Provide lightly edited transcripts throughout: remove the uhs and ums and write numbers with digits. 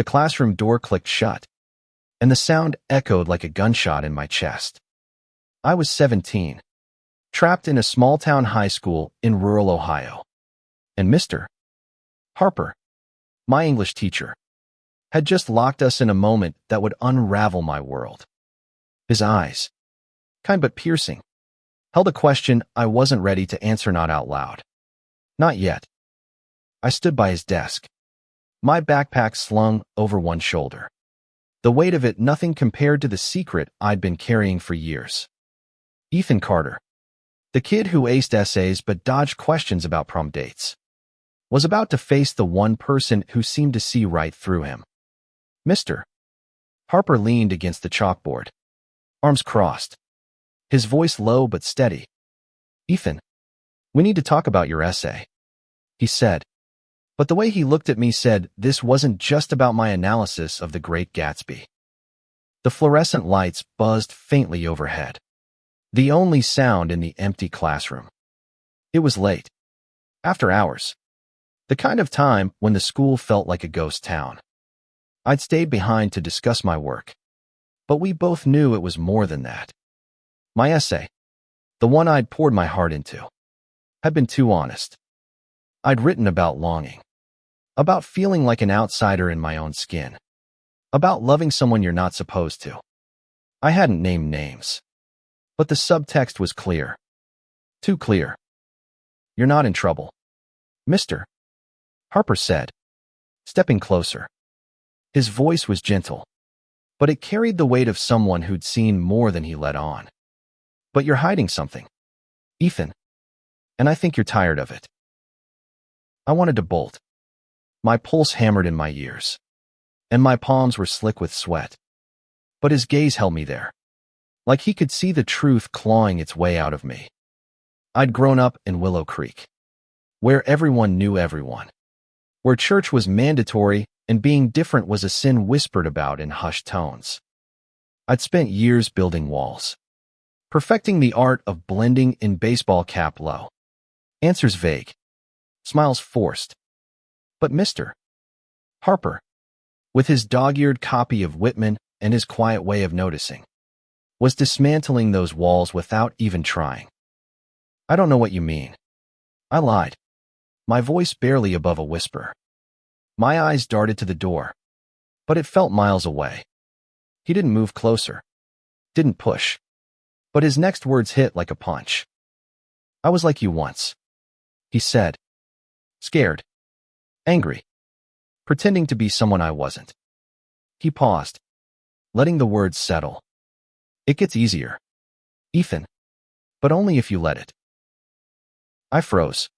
The classroom door clicked shut, and the sound echoed like a gunshot in my chest. I was 17, trapped in a small-town high school in rural Ohio. And Mr. Harper, my English teacher, had just locked us in a moment that would unravel my world. His eyes, kind but piercing, held a question I wasn't ready to answer, not out loud. Not yet. I stood by his desk, my backpack slung over one shoulder. The weight of it nothing compared to the secret I'd been carrying for years. Ethan Carter, the kid who aced essays but dodged questions about prom dates, was about to face the one person who seemed to see right through him. Mr. Harper leaned against the chalkboard, arms crossed, his voice low but steady. "Ethan, we need to talk about your essay," he said. But the way he looked at me said this wasn't just about my analysis of The Great Gatsby. The fluorescent lights buzzed faintly overhead, the only sound in the empty classroom. It was late, after hours, the kind of time when the school felt like a ghost town. I'd stayed behind to discuss my work, but we both knew it was more than that. My essay, the one I'd poured my heart into, had been too honest. I'd written about longing, about feeling like an outsider in my own skin, about loving someone you're not supposed to. I hadn't named names, but the subtext was clear. Too clear. "You're not in trouble, Mr. Harper said, stepping closer. His voice was gentle, but it carried the weight of someone who'd seen more than he let on. "But you're hiding something, Ethan, and I think you're tired of it." I wanted to bolt. My pulse hammered in my ears, and my palms were slick with sweat. But his gaze held me there, like he could see the truth clawing its way out of me. I'd grown up in Willow Creek, where everyone knew everyone, where church was mandatory and being different was a sin whispered about in hushed tones. I'd spent years building walls, perfecting the art of blending in baseball cap low. Answers vague, smiles forced. But Mr. Harper, with his dog-eared copy of Whitman and his quiet way of noticing, was dismantling those walls without even trying. "I don't know what you mean," I lied, my voice barely above a whisper. My eyes darted to the door, but it felt miles away. He didn't move closer, didn't push, but his next words hit like a punch. "I was like you once," he said, scared, angry, pretending to be someone I wasn't. He paused, letting the words settle. "It gets easier, Ethan, but only if you let it." I froze.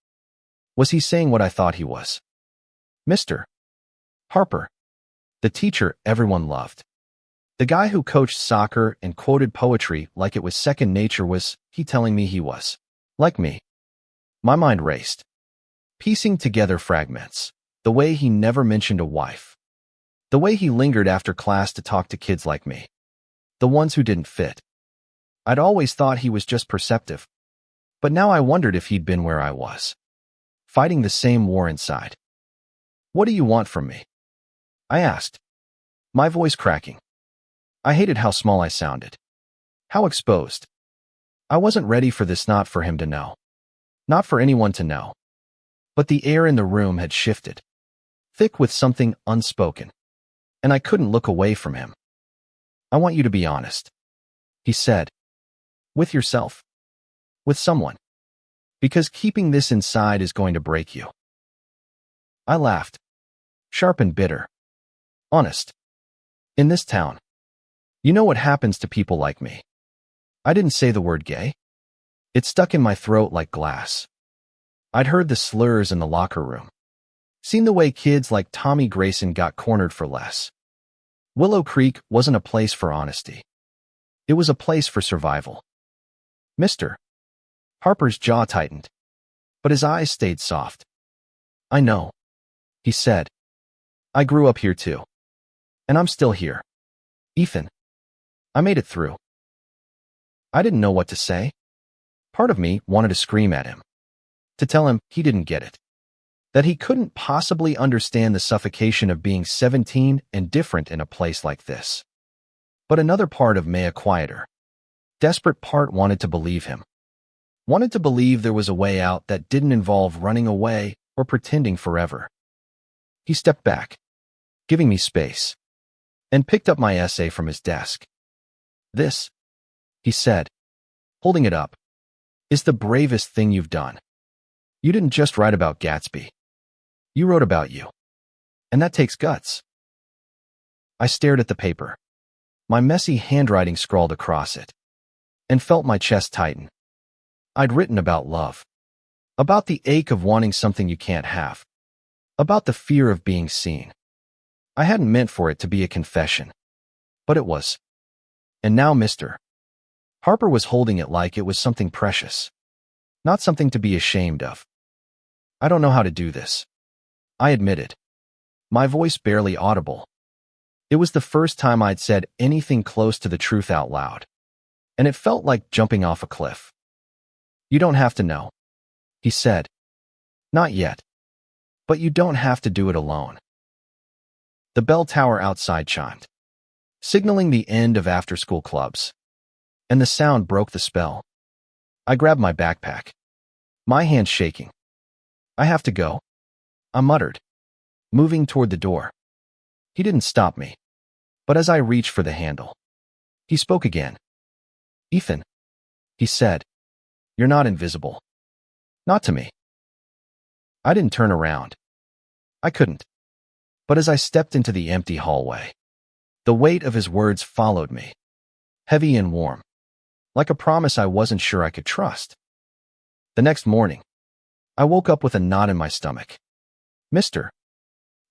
Was he saying what I thought he was? Mr. Harper, the teacher everyone loved, the guy who coached soccer and quoted poetry like it was second nature, was he telling me he was like me? My mind raced, piecing together fragments. The way he never mentioned a wife, the way he lingered after class to talk to kids like me, the ones who didn't fit. I'd always thought he was just perceptive, but now I wondered if he'd been where I was, fighting the same war inside. "What do you want from me?" I asked, my voice cracking. I hated how small I sounded, how exposed. I wasn't ready for this, not for him to know, not for anyone to know. But the air in the room had shifted, thick with something unspoken, and I couldn't look away from him. "I want you to be honest," he said, "with yourself, with someone, because keeping this inside is going to break you." I laughed, sharp and bitter. "Honest. In this town. You know what happens to people like me." I didn't say the word gay. It stuck in my throat like glass. I'd heard the slurs in the locker room, seen the way kids like Tommy Grayson got cornered for less. Willow Creek wasn't a place for honesty. It was a place for survival. Mr. Harper's jaw tightened, but his eyes stayed soft. "I know," he said. "I grew up here too. And I'm still here. Ethan, I made it through." I didn't know what to say. Part of me wanted to scream at him, to tell him he didn't get it. that he couldn't possibly understand the suffocation of being 17 and different in a place like this. But another part of me, a quieter, desperate part, wanted to believe him. Wanted to believe there was a way out that didn't involve running away or pretending forever. He stepped back, giving me space, and picked up my essay from his desk. "This," he said, holding it up, "is the bravest thing you've done. You didn't just write about Gatsby. You wrote about you. And that takes guts." I stared at the paper, my messy handwriting scrawled across it, and felt my chest tighten. I'd written about love, about the ache of wanting something you can't have, about the fear of being seen. I hadn't meant for it to be a confession, but it was. And now Mr. Harper was holding it like it was something precious, not something to be ashamed of. "I don't know how to do this," I admitted, my voice barely audible. It was the first time I'd said anything close to the truth out loud, and it felt like jumping off a cliff. "You don't have to know," he said. "Not yet. But you don't have to do it alone." The bell tower outside chimed, signaling the end of after-school clubs, and the sound broke the spell. I grabbed my backpack, my hands shaking. "I have to go," I muttered, moving toward the door. He didn't stop me, but as I reached for the handle, he spoke again. "Ethan," he said, "you're not invisible. Not to me." I didn't turn around. I couldn't. But as I stepped into the empty hallway, the weight of his words followed me, heavy and warm, like a promise I wasn't sure I could trust. The next morning, I woke up with a knot in my stomach. Mr.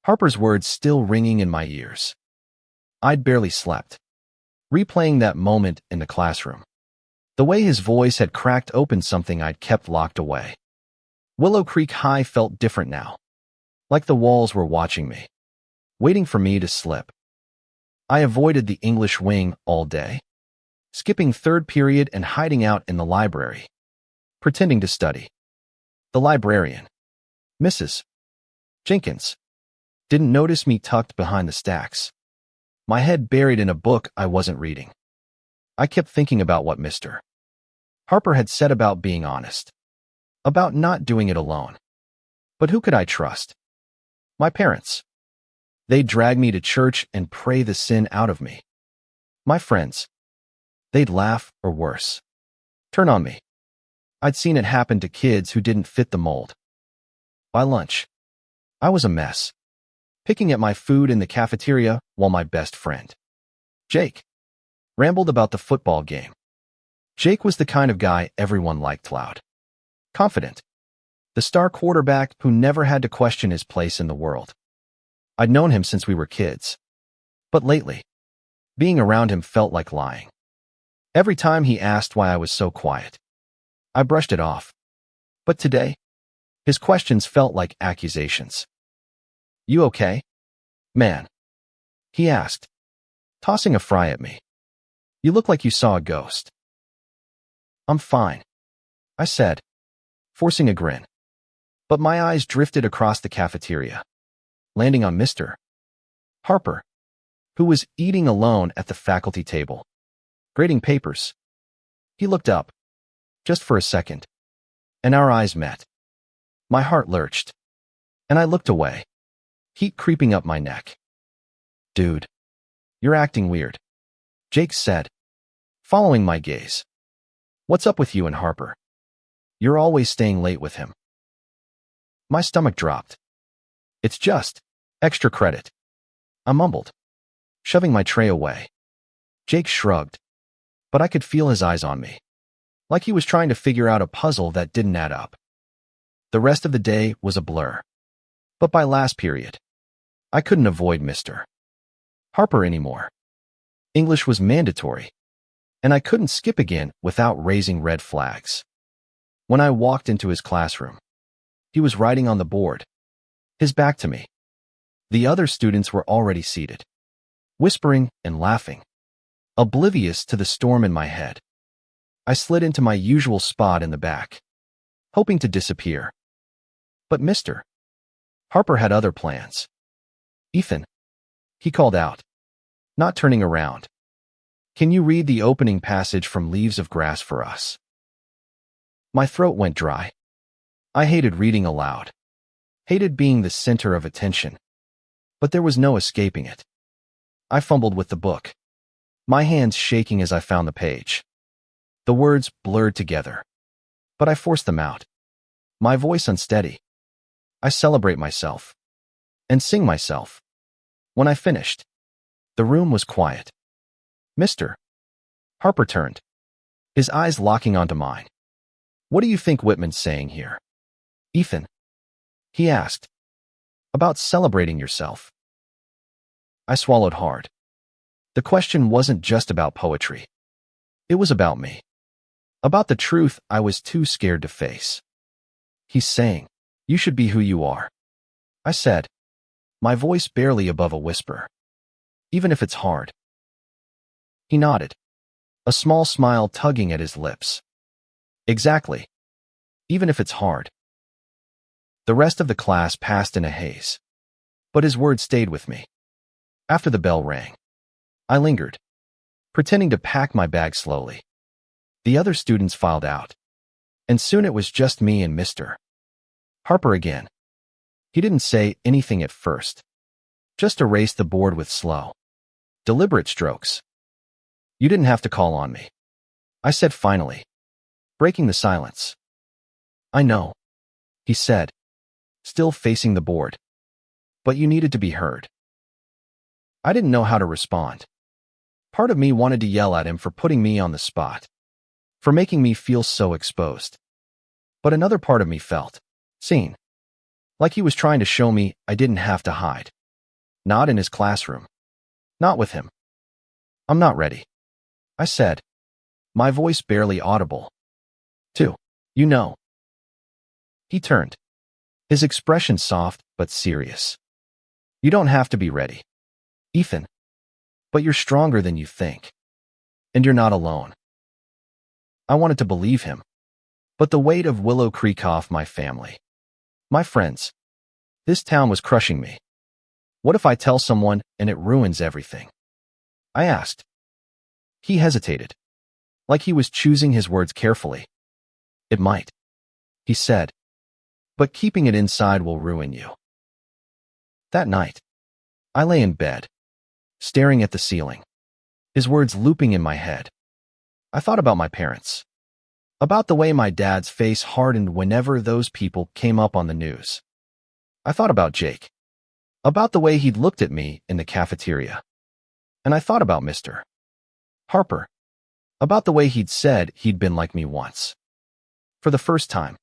Harper's words still ringing in my ears. I'd barely slept, replaying that moment in the classroom. The way his voice had cracked open something I'd kept locked away. Willow Creek High felt different now, like the walls were watching me, waiting for me to slip. I avoided the English wing all day, skipping third period and hiding out in the library, pretending to study. The librarian, Mrs. Jenkins, didn't notice me tucked behind the stacks, my head buried in a book I wasn't reading. I kept thinking about what Mr. Harper had said about being honest, about not doing it alone. But who could I trust? My parents. They'd drag me to church and pray the sin out of me. My friends. They'd laugh, or worse, turn on me. I'd seen it happen to kids who didn't fit the mold. By lunch, I was a mess, picking at my food in the cafeteria while my best friend, Jake, rambled about the football game. Jake was the kind of guy everyone liked, loud, confident, the star quarterback who never had to question his place in the world. I'd known him since we were kids, but lately, being around him felt like lying. Every time he asked why I was so quiet, I brushed it off. But today, his questions felt like accusations. "You okay, man?" he asked, tossing a fry at me. "You look like you saw a ghost." "I'm fine," I said, forcing a grin. But my eyes drifted across the cafeteria, landing on Mr. Harper, who was eating alone at the faculty table, grading papers. He looked up, just for a second, and our eyes met. My heart lurched, and I looked away, heat creeping up my neck. "Dude, you're acting weird," Jake said, following my gaze. "What's up with you and Harper? You're always staying late with him." My stomach dropped. "It's just extra credit," I mumbled, shoving my tray away. Jake shrugged, but I could feel his eyes on me, like he was trying to figure out a puzzle that didn't add up. The rest of the day was a blur. But by last period, I couldn't avoid Mr. Harper anymore. English was mandatory, and I couldn't skip again without raising red flags. When I walked into his classroom, he was writing on the board, his back to me. The other students were already seated, whispering and laughing, oblivious to the storm in my head. I slid into my usual spot in the back, hoping to disappear. But Mr. Harper had other plans. "Ethan," he called out, not turning around. "Can you read the opening passage from Leaves of Grass for us?" My throat went dry. I hated reading aloud. Hated being the center of attention. But there was no escaping it. I fumbled with the book, my hands shaking as I found the page. The words blurred together, but I forced them out, my voice unsteady. "I celebrate myself and sing myself." When I finished, the room was quiet. "Mr." Harper turned, his eyes locking onto mine. "What do you think Whitman's saying here?" "Ethan," he asked, "about celebrating yourself." I swallowed hard. The question wasn't just about poetry. It was about me. About the truth I was too scared to face. "He's saying, you should be who you are," I said, my voice barely above a whisper. "Even if it's hard." He nodded, a small smile tugging at his lips. "Exactly. Even if it's hard." The rest of the class passed in a haze, but his words stayed with me. After the bell rang, I lingered, pretending to pack my bag slowly. The other students filed out, and soon it was just me and Mr. Harper again. He didn't say anything at first, just erased the board with slow, deliberate strokes. "You didn't have to call on me," I said finally, breaking the silence. "I know," he said, still facing the board. "But you needed to be heard." I didn't know how to respond. Part of me wanted to yell at him for putting me on the spot, for making me feel so exposed. But another part of me felt seen, like he was trying to show me I didn't have to hide. Not in his classroom. Not with him. "I'm not ready," I said, my voice barely audible. "To, you know." He turned, his expression soft but serious. "You don't have to be ready, Ethan. But you're stronger than you think. And you're not alone." I wanted to believe him, but the weight of Willow Creek off my family, my friends, this town was crushing me. What if I tell someone and it ruins everything? I asked. He hesitated, like he was choosing his words carefully. "It might," he said, "but keeping it inside will ruin you." That night, I lay in bed, staring at the ceiling, his words looping in my head. I thought about my parents, about the way my dad's face hardened whenever those people came up on the news. I thought about Jake, about the way he'd looked at me in the cafeteria. And I thought about Mr. Harper, about the way he'd said he'd been like me once. For the first time,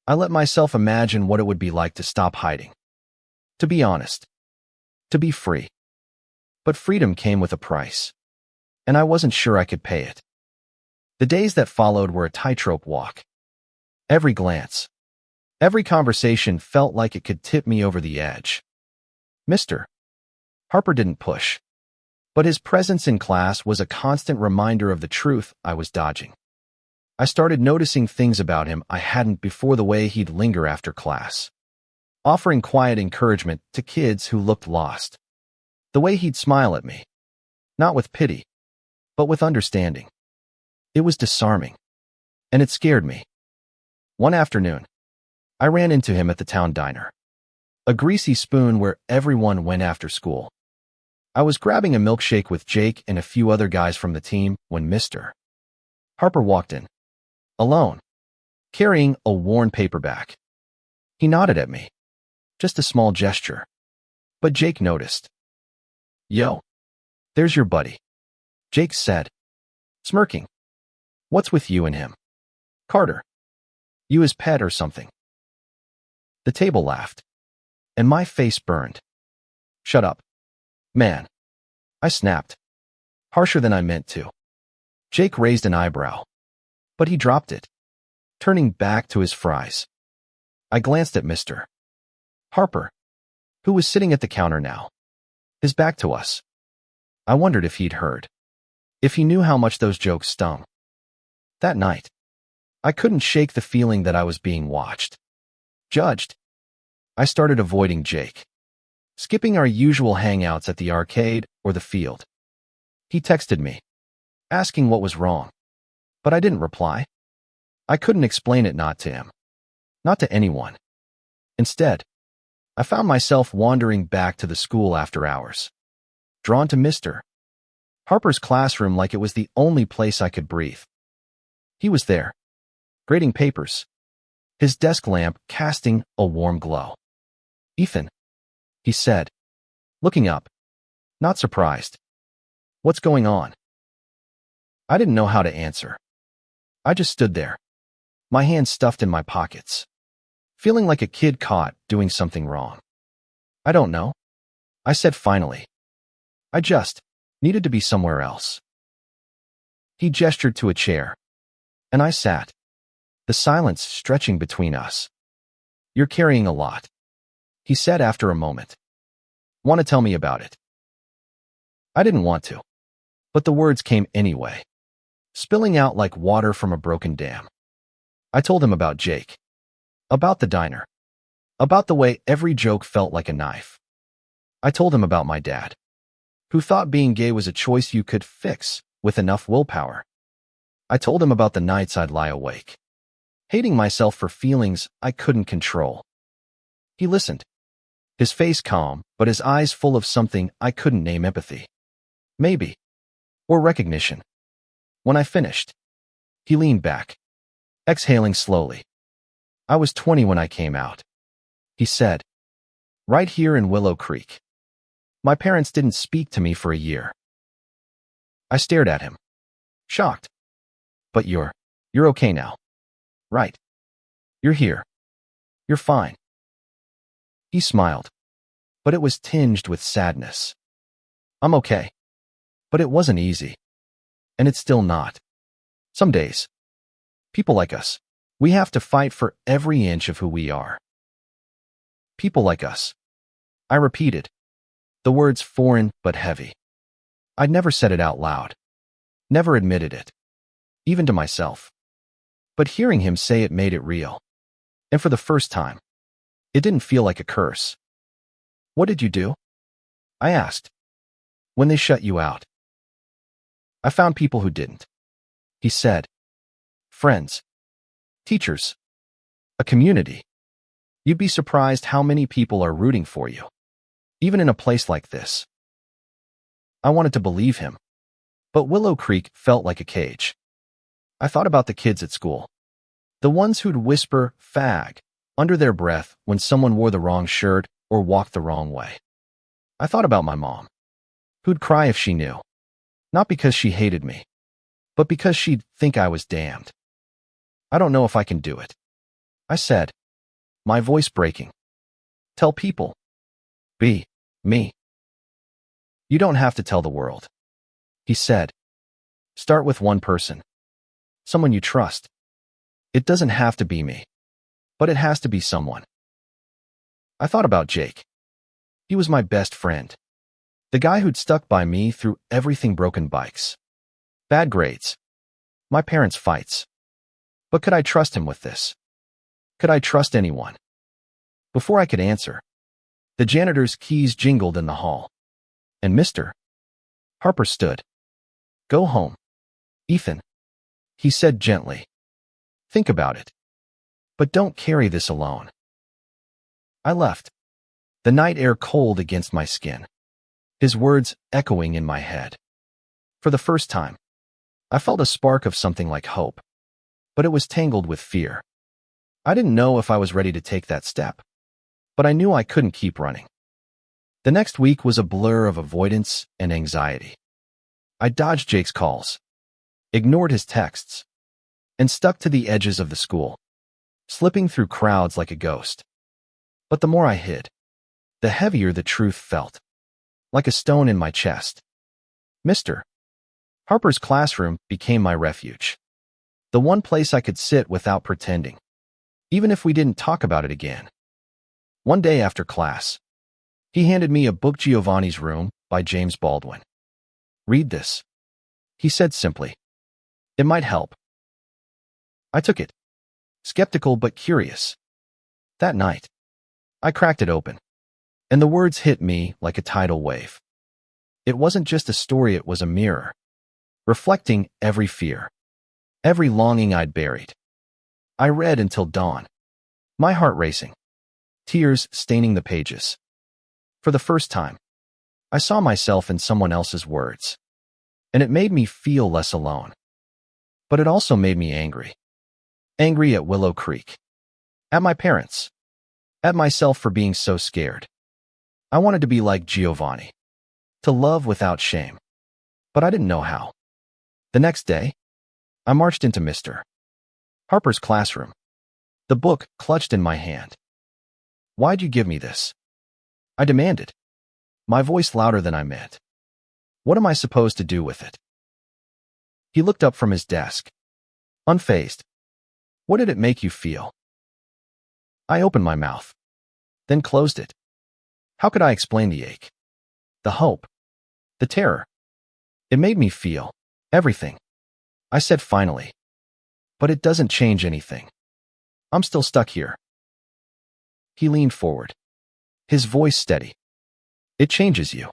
I let myself imagine what it would be like to stop hiding, to be honest, to be free. But freedom came with a price, and I wasn't sure I could pay it. The days that followed were a tightrope walk. Every glance, every conversation felt like it could tip me over the edge. Mr. Harper didn't push, but his presence in class was a constant reminder of the truth I was dodging. I started noticing things about him I hadn't before: the way he'd linger after class, offering quiet encouragement to kids who looked lost. The way he'd smile at me, not with pity, but with understanding. It was disarming, and it scared me. One afternoon, I ran into him at the town diner, a greasy spoon where everyone went after school. I was grabbing a milkshake with Jake and a few other guys from the team when Mr. Harper walked in, alone, carrying a worn paperback. He nodded at me, just a small gesture, but Jake noticed. "Yo, there's your buddy," Jake said, smirking. "What's with you and him? Carter, you his pet or something?" The table laughed, and my face burned. "Shut up, man," I snapped, harsher than I meant to. Jake raised an eyebrow, but he dropped it, turning back to his fries. I glanced at Mr. Harper, who was sitting at the counter now, his back to us. I wondered if he'd heard, if he knew how much those jokes stung. That night, I couldn't shake the feeling that I was being watched, judged. I started avoiding Jake, skipping our usual hangouts at the arcade or the field. He texted me, asking what was wrong, but I didn't reply. I couldn't explain it, not to him, not to anyone. Instead, I found myself wandering back to the school after hours, drawn to Mr. Harper's classroom like it was the only place I could breathe. He was there, grading papers, his desk lamp casting a warm glow. "Ethan," he said, looking up, not surprised. "What's going on?" I didn't know how to answer. I just stood there, my hands stuffed in my pockets, feeling like a kid caught doing something wrong. "I don't know," I said finally. "I just needed to be somewhere else." He gestured to a chair, and I sat, the silence stretching between us. "You're carrying a lot," he said after a moment. "Want to tell me about it?" I didn't want to, but the words came anyway, spilling out like water from a broken dam. I told him about Jake, about the diner, about the way every joke felt like a knife. I told him about my dad, who thought being gay was a choice you could fix with enough willpower. I told him about the nights I'd lie awake, hating myself for feelings I couldn't control. He listened, his face calm, but his eyes full of something I couldn't name: empathy, maybe, or recognition. When I finished, he leaned back, exhaling slowly. "I was 20 when I came out," he said, "right here in Willow Creek. My parents didn't speak to me for a year." I stared at him, shocked. "But you're okay now, right? You're here. You're fine." He smiled, but it was tinged with sadness. "I'm okay. But it wasn't easy. And it's still not. Some days, people like us, we have to fight for every inch of who we are." "People like us," I repeated, the words foreign but heavy. I'd never said it out loud, never admitted it, even to myself. But hearing him say it made it real. And for the first time, it didn't feel like a curse. "What did you do?" I asked. "When they shut you out?" "I found people who didn't," he said. "Friends, teachers, a community. You'd be surprised how many people are rooting for you, even in a place like this." I wanted to believe him, but Willow Creek felt like a cage. I thought about the kids at school, the ones who'd whisper "fag" under their breath when someone wore the wrong shirt or walked the wrong way. I thought about my mom, who'd cry if she knew, not because she hated me, but because she'd think I was damned. "I don't know if I can do it," I said, my voice breaking. "Tell people. Be me." "You don't have to tell the world," he said. "Start with one person, someone you trust. It doesn't have to be me, but it has to be someone." I thought about Jake. He was my best friend, the guy who'd stuck by me through everything: broken bikes, bad grades, my parents' fights. But could I trust him with this? Could I trust anyone? Before I could answer, the janitor's keys jingled in the hall, and Mr. Harper stood. "Go home, Ethan," he said gently. "Think about it. But don't carry this alone." I left, the night air cold against my skin, his words echoing in my head. For the first time, I felt a spark of something like hope, but it was tangled with fear. I didn't know if I was ready to take that step, but I knew I couldn't keep running. The next week was a blur of avoidance and anxiety. I dodged Jake's calls, ignored his texts, and stuck to the edges of the school, slipping through crowds like a ghost. But the more I hid, the heavier the truth felt, like a stone in my chest. Mr. Harper's classroom became my refuge, the one place I could sit without pretending, even if we didn't talk about it again. One day after class, he handed me a book, Giovanni's Room by James Baldwin. "Read this," he said simply. "It might help." I took it, skeptical but curious. That night, I cracked it open, and the words hit me like a tidal wave. It wasn't just a story, it was a mirror, reflecting every fear, every longing I'd buried. I read until dawn, my heart racing, tears staining the pages. For the first time, I saw myself in someone else's words, and it made me feel less alone. But it also made me angry. Angry at Willow Creek, at my parents, at myself for being so scared. I wanted to be like Giovanni, to love without shame, but I didn't know how. The next day, I marched into Mr. Harper's classroom, the book clutched in my hand. "Why'd you give me this?" I demanded, my voice louder than I meant. "What am I supposed to do with it?" He looked up from his desk, unfazed. "What did it make you feel?" I opened my mouth, then closed it. How could I explain the ache, the hope, the terror? It made me feel everything. I said finally, "But it doesn't change anything. I'm still stuck here." He leaned forward, his voice steady. "It changes you,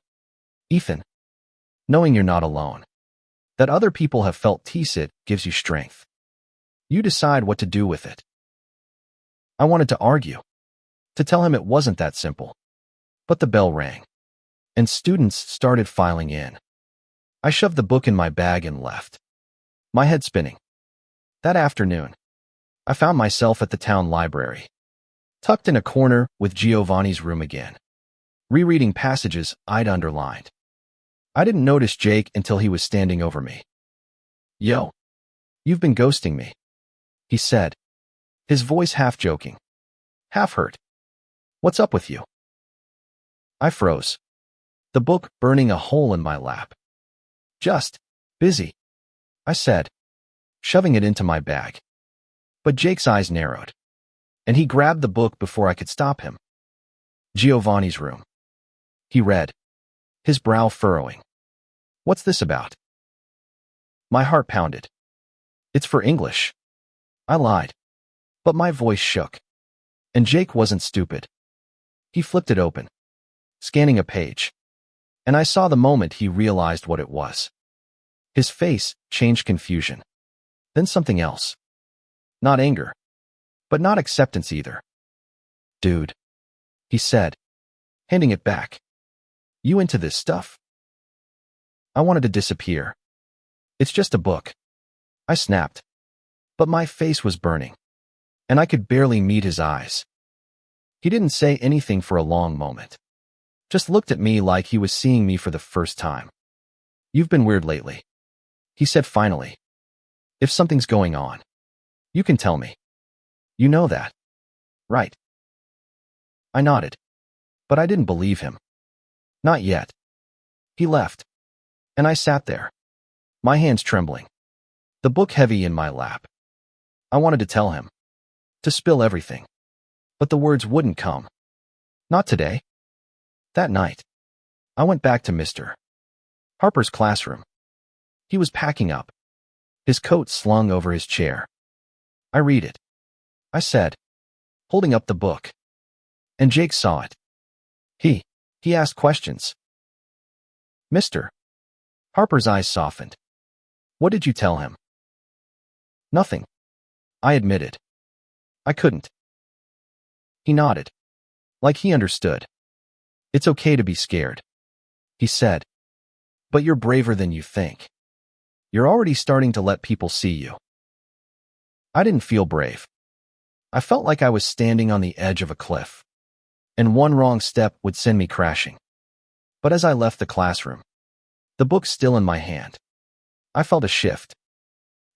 Ethan. Knowing you're not alone, that other people have felt it gives you strength. You decide what to do with it." I wanted to argue, to tell him it wasn't that simple. But the bell rang, and students started filing in. I shoved the book in my bag and left, my head spinning. That afternoon, I found myself at the town library, tucked in a corner with Giovanni's room again, rereading passages I'd underlined. I didn't notice Jake until he was standing over me. "Yo, you've been ghosting me," he said, his voice half joking, half hurt. "What's up with you?" I froze, the book burning a hole in my lap. "Just busy," I said, shoving it into my bag. But Jake's eyes narrowed, and he grabbed the book before I could stop him. "Giovanni's room," he read, his brow furrowing. "What's this about?" My heart pounded. "It's for English," I lied, but my voice shook. And Jake wasn't stupid. He flipped it open, scanning a page, and I saw the moment he realized what it was. His face changed confusion, then something else. Not anger, but not acceptance either. "Dude," he said, handing it back. "You into this stuff?" I wanted to disappear. "It's just a book," I snapped, but my face was burning, and I could barely meet his eyes. He didn't say anything for a long moment, just looked at me like he was seeing me for the first time. "You've been weird lately," he said finally. "If something's going on, you can tell me. You know that, right?" I nodded, but I didn't believe him. Not yet. He left, and I sat there, my hands trembling, the book heavy in my lap. I wanted to tell him, to spill everything, but the words wouldn't come. Not today. That night, I went back to Mr. Harper's classroom. He was packing up, his coat slung over his chair. "I read it," I said, holding up the book. And Jake saw it. He asked questions. "Mr. Harper's eyes softened. "What did you tell him?" "Nothing," I admitted. I couldn't. He nodded, like he understood. "It's okay to be scared," he said. "But you're braver than you think. You're already starting to let people see you." I didn't feel brave. I felt like I was standing on the edge of a cliff, and one wrong step would send me crashing. But as I left the classroom, the book still in my hand, I felt a shift.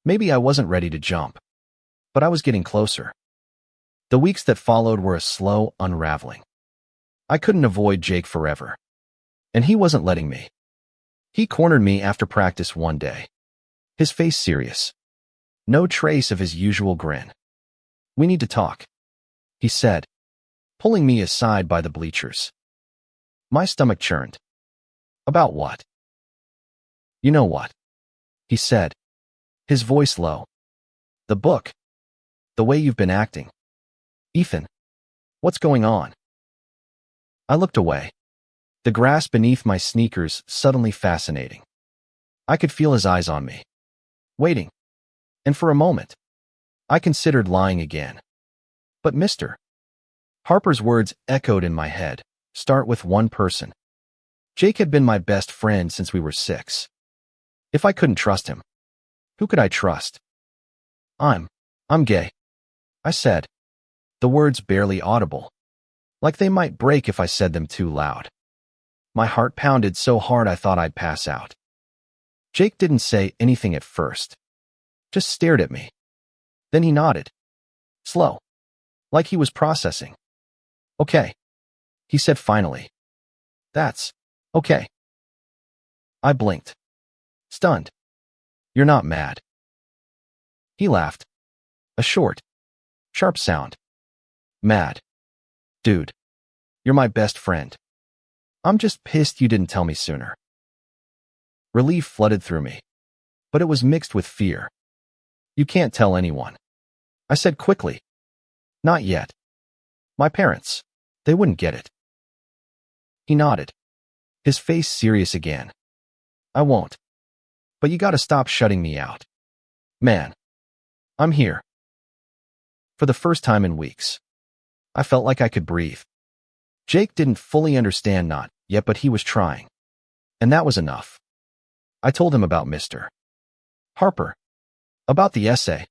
Maybe I wasn't ready to jump, but I was getting closer. The weeks that followed were a slow unraveling. I couldn't avoid Jake forever, and he wasn't letting me. He cornered me after practice one day, his face serious, no trace of his usual grin. "We need to talk," he said, pulling me aside by the bleachers. My stomach churned. "About what?" "You know what," he said, his voice low. "The book. The way you've been acting. Ethan, what's going on?" I looked away. The grass beneath my sneakers suddenly fascinating. I could feel his eyes on me, waiting. And for a moment, I considered lying again. But Mr. Harper's words echoed in my head. Start with one person. Jake had been my best friend since we were 6. If I couldn't trust him, who could I trust? I'm gay, I said, the words barely audible, like they might break if I said them too loud. My heart pounded so hard I thought I'd pass out. Jake didn't say anything at first, just stared at me. Then he nodded, slow, like he was processing. Okay, he said finally. That's okay. I blinked, stunned. You're not mad. He laughed, a short, sharp sound. Mad. Dude, you're my best friend. I'm just pissed you didn't tell me sooner. Relief flooded through me, but it was mixed with fear. You can't tell anyone, I said quickly. Not yet. My parents, they wouldn't get it. He nodded, his face serious again. I won't. But you gotta stop shutting me out. Man, I'm here. For the first time in weeks, I felt like I could breathe. Jake didn't fully understand not yet, but he was trying. And that was enough. I told him about Mr. Harper, about the essay,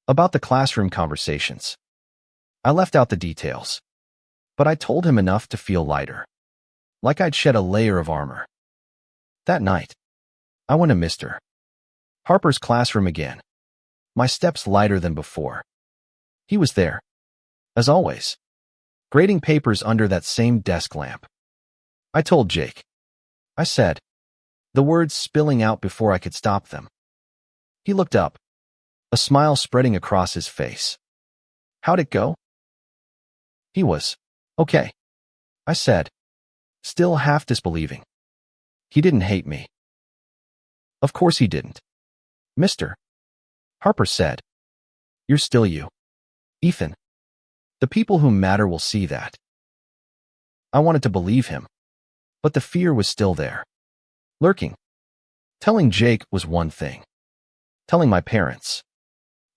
about the classroom conversations. I left out the details, but I told him enough to feel lighter, like I'd shed a layer of armor. That night, I went to Mr. Harper's classroom again, my steps lighter than before. He was there, as always, grading papers under that same desk lamp. I told Jake. I said, the words spilling out before I could stop them. He looked up, a smile spreading across his face. How'd it go? He was okay, I said, still half disbelieving. He didn't hate me. Of course he didn't. Mr. Harper said, you're still you, Ethan. The people who matter will see that. I wanted to believe him, but the fear was still there, lurking. Telling Jake was one thing. Telling my parents,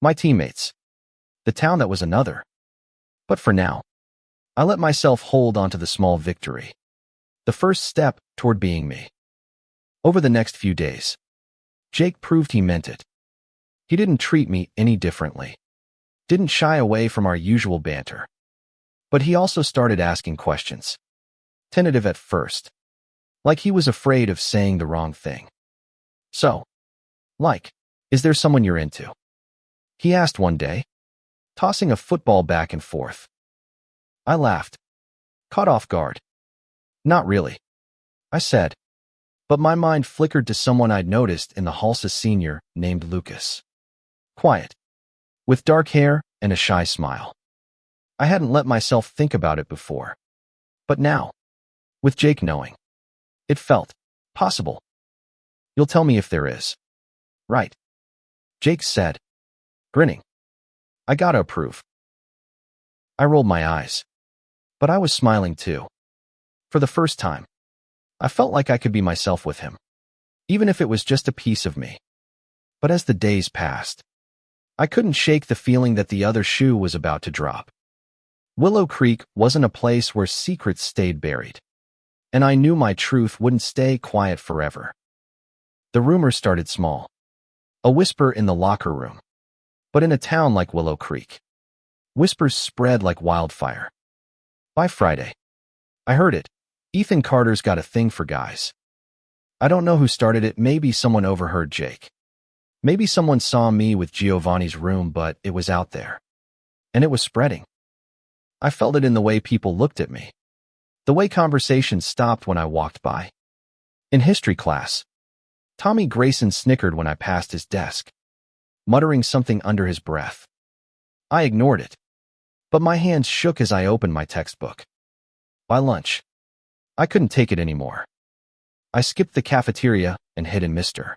my teammates, the town that was another. But for now, I let myself hold onto the small victory, the first step toward being me. Over the next few days, Jake proved he meant it. He didn't treat me any differently, didn't shy away from our usual banter. But he also started asking questions, tentative at first, like he was afraid of saying the wrong thing. So, is there someone you're into? He asked one day, tossing a football back and forth. I laughed, caught off guard. Not really, I said, but my mind flickered to someone I'd noticed in the Halsa senior named Lucas. Quiet, with dark hair and a shy smile. I hadn't let myself think about it before. But now, with Jake knowing, it felt possible. You'll tell me if there is. Right, Jake said, grinning. I gotta approve. I rolled my eyes, but I was smiling too. For the first time, I felt like I could be myself with him, even if it was just a piece of me. But as the days passed, I couldn't shake the feeling that the other shoe was about to drop. Willow Creek wasn't a place where secrets stayed buried, and I knew my truth wouldn't stay quiet forever. The rumors started small, a whisper in the locker room. But in a town like Willow Creek, whispers spread like wildfire. By Friday, I heard it. Ethan Carter's got a thing for guys. I don't know who started it. Maybe someone overheard Jake. Maybe someone saw me with Giovanni's room, but it was out there. And it was spreading. I felt it in the way people looked at me, the way conversations stopped when I walked by. In history class, Tommy Grayson snickered when I passed his desk, muttering something under his breath. I ignored it, but my hands shook as I opened my textbook. By lunch, I couldn't take it anymore. I skipped the cafeteria and hid in Mr.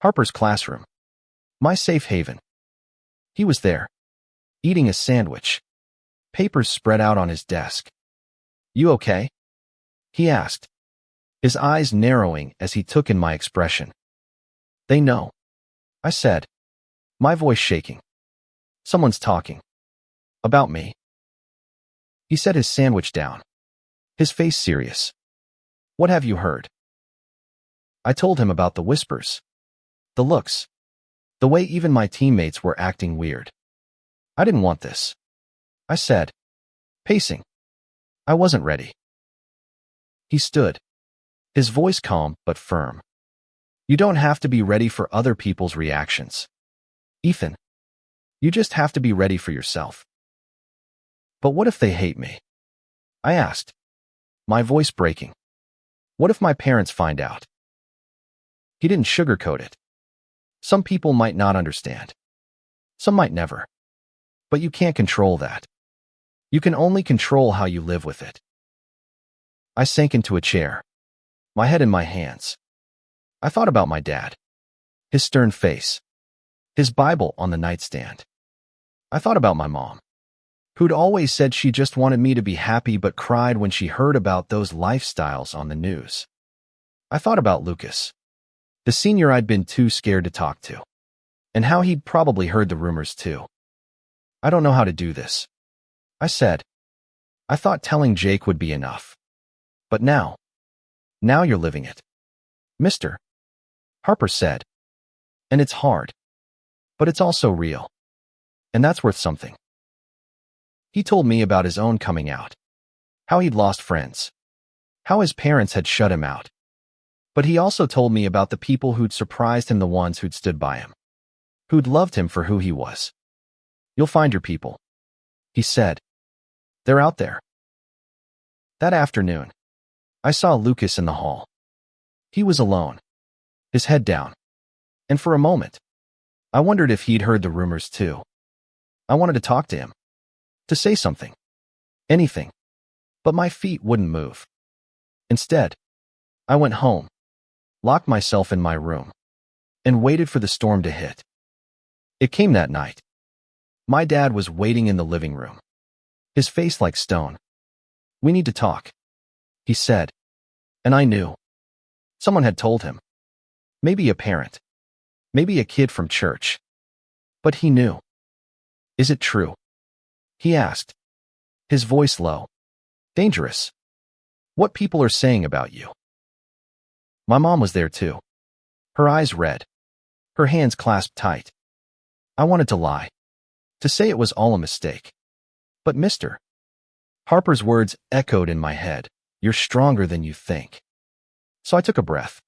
Harper's classroom, my safe haven. He was there, eating a sandwich, papers spread out on his desk. You okay? He asked, his eyes narrowing as he took in my expression. They know, I said, my voice shaking. Someone's talking. About me. He set his sandwich down, his face serious. What have you heard? I told him about the whispers, the looks, the way even my teammates were acting weird. I didn't want this, I said, pacing. I wasn't ready. He stood, his voice calm but firm. You don't have to be ready for other people's reactions, Ethan. You just have to be ready for yourself. But what if they hate me? I asked, my voice breaking. What if my parents find out? He didn't sugarcoat it. Some people might not understand. Some might never. But you can't control that. You can only control how you live with it. I sank into a chair, my head in my hands. I thought about my dad, his stern face, his Bible on the nightstand. I thought about my mom, who'd always said she just wanted me to be happy but cried when she heard about those lifestyles on the news. I thought about Lucas, the senior I'd been too scared to talk to, and how he'd probably heard the rumors too. I don't know how to do this, I said. I thought telling Jake would be enough. But now you're living it. Mister, Harper said. And it's hard. But it's also real. And that's worth something. He told me about his own coming out, how he'd lost friends, how his parents had shut him out. But he also told me about the people who'd surprised him, the ones who'd stood by him, who'd loved him for who he was. You'll find your people, he said. They're out there. That afternoon, I saw Lucas in the hall. He was alone, his head down. And for a moment, I wondered if he'd heard the rumors too. I wanted to talk to him, to say something, anything, but my feet wouldn't move. Instead, I went home, locked myself in my room, and waited for the storm to hit. It came that night. My dad was waiting in the living room, his face like stone. We need to talk, he said. And I knew. Someone had told him. Maybe a parent. Maybe a kid from church. But he knew. Is it true? He asked, his voice low. Dangerous. What people are saying about you. My mom was there too. Her eyes red. Her hands clasped tight. I wanted to lie. To say it was all a mistake. But Mr. Harper's words echoed in my head. You're stronger than you think. So I took a breath,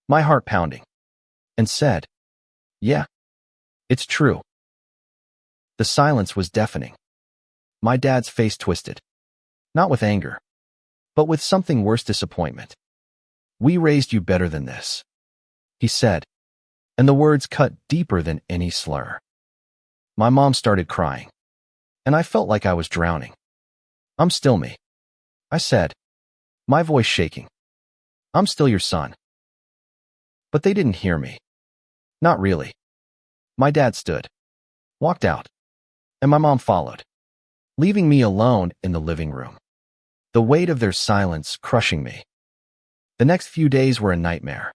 my heart pounding, and said, yeah, it's true. The silence was deafening. My dad's face twisted, not with anger, but with something worse, disappointment. We raised you better than this, he said, and the words cut deeper than any slur. My mom started crying, and I felt like I was drowning. I'm still me, I said, my voice shaking. I'm still your son. But they didn't hear me. Not really. My dad stood, walked out, and my mom followed, leaving me alone in the living room, the weight of their silence crushing me. The next few days were a nightmare.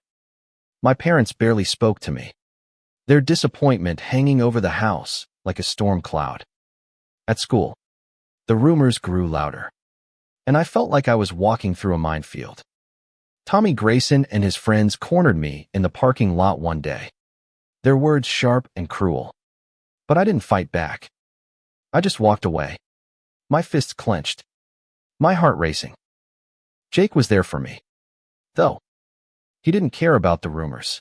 My parents barely spoke to me, their disappointment hanging over the house like a storm cloud. At school, the rumors grew louder, and I felt like I was walking through a minefield. Tommy Grayson and his friends cornered me in the parking lot one day, their words sharp and cruel. But I didn't fight back. I just walked away, my fists clenched, my heart racing. Jake was there for me, though. He didn't care about the rumors,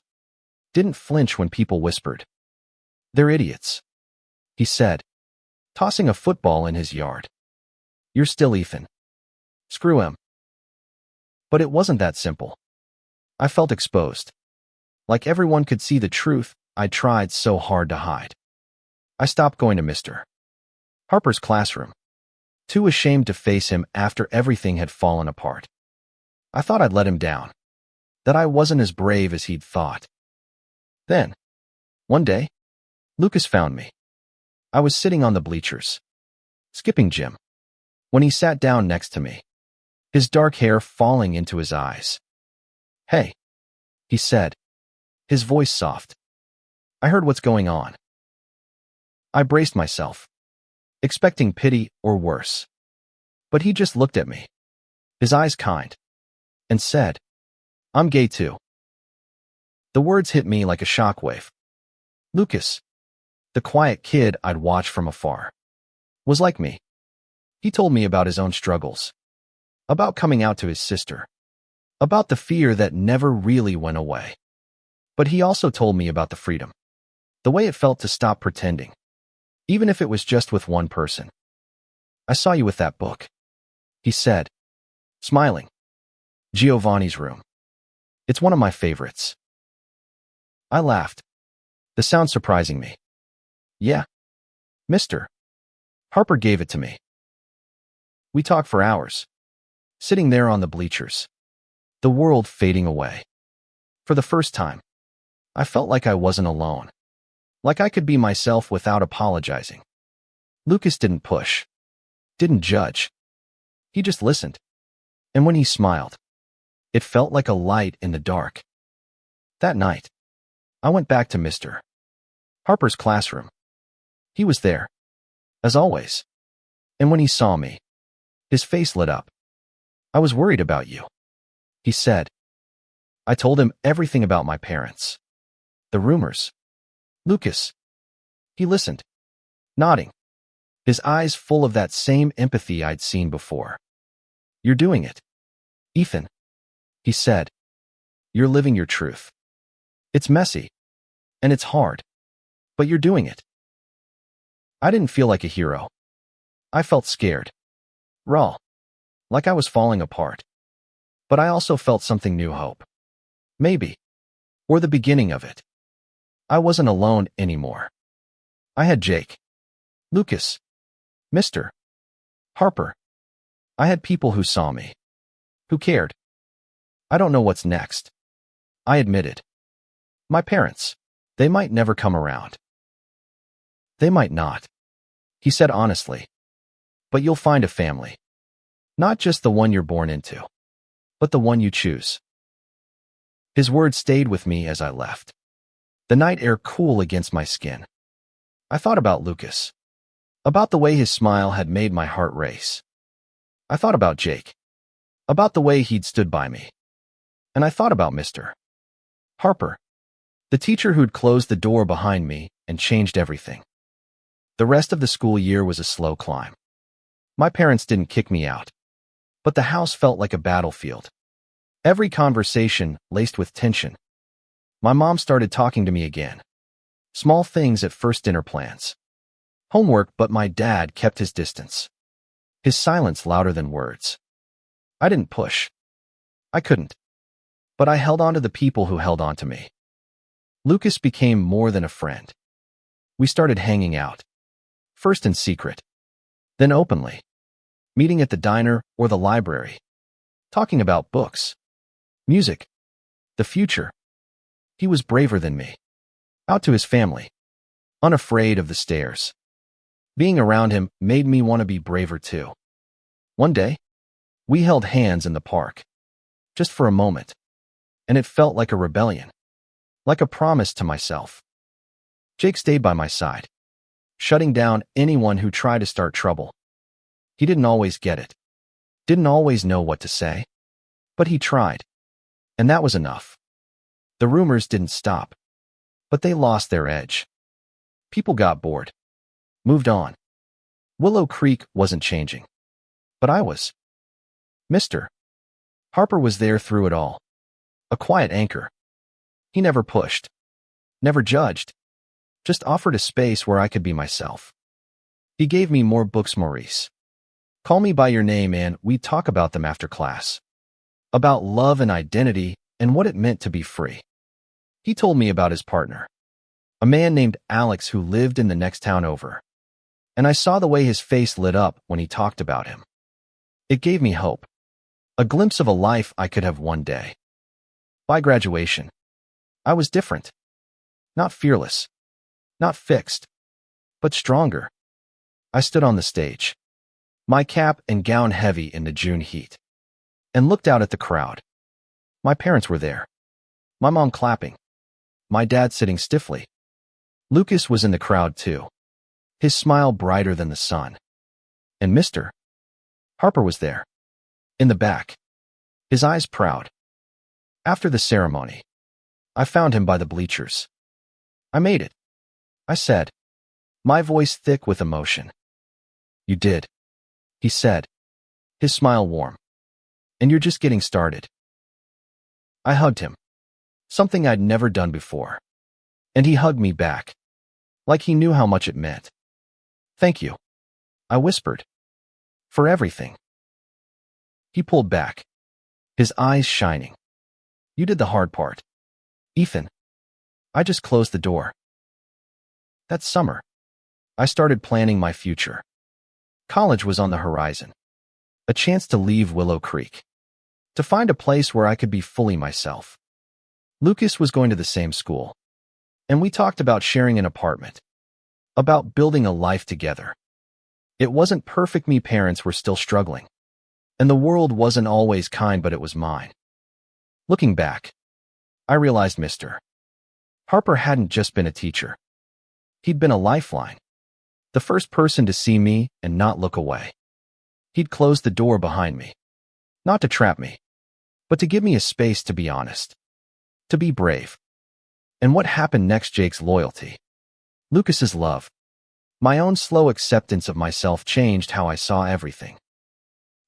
didn't flinch when people whispered. They're idiots, he said, tossing a football in his yard. You're still Ethan. Screw him. But it wasn't that simple. I felt exposed. Like everyone could see the truth I tried so hard to hide. I stopped going to Mr. Harper's classroom, too ashamed to face him after everything had fallen apart. I thought I'd let him down, that I wasn't as brave as he'd thought. Then, one day, Lucas found me. I was sitting on the bleachers, skipping gym, when he sat down next to me. his dark hair falling into his eyes. "Hey," he said, his voice soft. "I heard what's going on." I braced myself, expecting pity or worse. But he just looked at me, his eyes kind, and said, "I'm gay too." The words hit me like a shockwave. Lucas, the quiet kid I'd watched from afar, was like me. He told me about his own struggles, about coming out to his sister, about the fear that never really went away. But he also told me about the freedom, the way it felt to stop pretending, even if it was just with one person. "I saw you with that book," he said, smiling. "Giovanni's Room. It's one of my favorites." I laughed, the sound surprising me. "Yeah, Mr. Harper gave it to me." We talked for hours, sitting there on the bleachers, the world fading away. For the first time, I felt like I wasn't alone, like I could be myself without apologizing. Lucas didn't push, didn't judge. He just listened. And when he smiled, it felt like a light in the dark. That night, I went back to Mr. Harper's classroom. He was there, as always. And when he saw me, his face lit up. "I was worried about you," he said. I told him everything about my parents, the rumors. "Lucas." He listened, nodding, his eyes full of that same empathy I'd seen before. "You're doing it, Ethan," he said. "You're living your truth. It's messy, and it's hard, but you're doing it." I didn't feel like a hero. I felt scared, raw, like I was falling apart. But I also felt something new, hope. Maybe. Or the beginning of it. I wasn't alone anymore. I had Jake, Lucas, Mr. Harper. I had people who saw me, who cared. "I don't know what's next," I admitted. "My parents, they might never come around." "They might not," he said honestly. "But you'll find a family. Not just the one you're born into, but the one you choose." His words stayed with me as I left, the night air cool against my skin. I thought about Lucas, about the way his smile had made my heart race. I thought about Jake, about the way he'd stood by me. And I thought about Mr. Harper, the teacher who'd closed the door behind me and changed everything. The rest of the school year was a slow climb. My parents didn't kick me out, but the house felt like a battlefield. Every conversation laced with tension. My mom started talking to me again. Small things at first, dinner plans, homework, but my dad kept his distance. His silence louder than words. I didn't push. I couldn't. But I held on to the people who held on to me. Lucas became more than a friend. We started hanging out. First in secret, then openly. Meeting at the diner or the library. Talking about books, music, the future. He was braver than me. Out to his family. Unafraid of the stairs. Being around him made me want to be braver too. One day, we held hands in the park. Just for a moment. And it felt like a rebellion. Like a promise to myself. Jake stayed by my side, shutting down anyone who tried to start trouble. He didn't always get it. Didn't always know what to say. But he tried. And that was enough. The rumors didn't stop. But they lost their edge. People got bored. Moved on. Willow Creek wasn't changing. But I was. Mr. Harper was there through it all. A quiet anchor. He never pushed. Never judged. Just offered a space where I could be myself. He gave me more books, Maurice. Call Me by Your Name, and we'd talk about them after class. About love and identity and what it meant to be free. He told me about his partner, a man named Alex who lived in the next town over. And I saw the way his face lit up when he talked about him. It gave me hope. A glimpse of a life I could have one day. By graduation, I was different. Not fearless. Not fixed. But stronger. I stood on the stage. My cap and gown heavy in the June heat. and looked out at the crowd. My parents were there. My mom clapping. My dad sitting stiffly. Lucas was in the crowd too, his smile brighter than the sun. And Mr. Harper was there, in the back, his eyes proud. After the ceremony, I found him by the bleachers. "I made it," I said, my voice thick with emotion. "You did," he said, his smile warm. "And you're just getting started." I hugged him, something I'd never done before. And he hugged me back, like he knew how much it meant. "Thank you," I whispered, "for everything." He pulled back, his eyes shining. "You did the hard part, Ethan. I just closed the door." That summer, I started planning my future. College was on the horizon. A chance to leave Willow Creek, to find a place where I could be fully myself. Lucas was going to the same school, and we talked about sharing an apartment, about building a life together. It wasn't perfect. Me parents were still struggling, and the world wasn't always kind, but it was mine. Looking back, I realized Mr. Harper hadn't just been a teacher. He'd been a lifeline, the first person to see me and not look away. He'd closed the door behind me, not to trap me, but to give me a space to be honest, to be brave. And what happened next? Jake's loyalty, Lucas's love, my own slow acceptance of myself changed how I saw everything.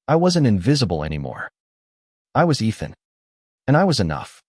I wasn't invisible anymore. I was Ethan, and I was enough.